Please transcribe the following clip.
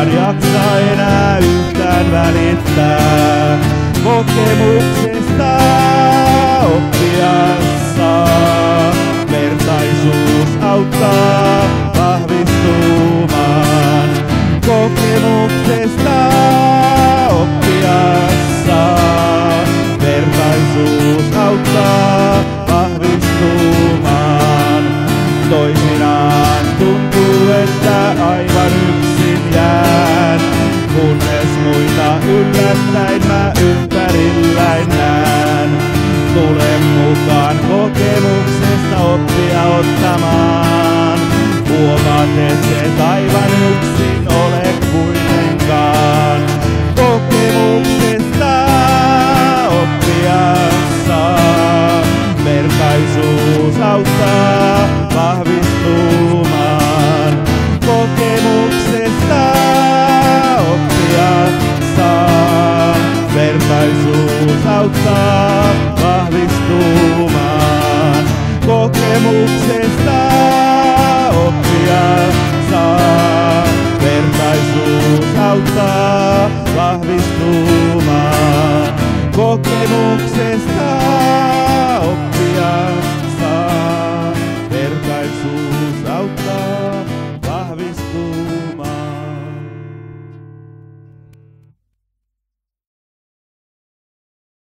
kukaan jaksa enää yhtään välittää. Kokemuksesta oppia saa, vertaisuus auttaa vahvistumaan. Kokemuksesta oppia saa, vertaisuus auttaa vahvistumaan. Toisinaan tuntuu, että aivan yksin jään, kunnes muita yllättäen mä ympärilläin näen. Tule mukaan kokemuksesta oppia ottamaan, huomaat, et aivan yksin ole kuitenkaan. Kokemuksesta oppia saa, vertaisuus auttaa vahvistumaan. Kokemuksesta oppia saa, vertaisuus auttaa vahvistumaan. Kokemuksesta oppia saa, vertaisuus auttaa vahvistumaan. Kokemuksesta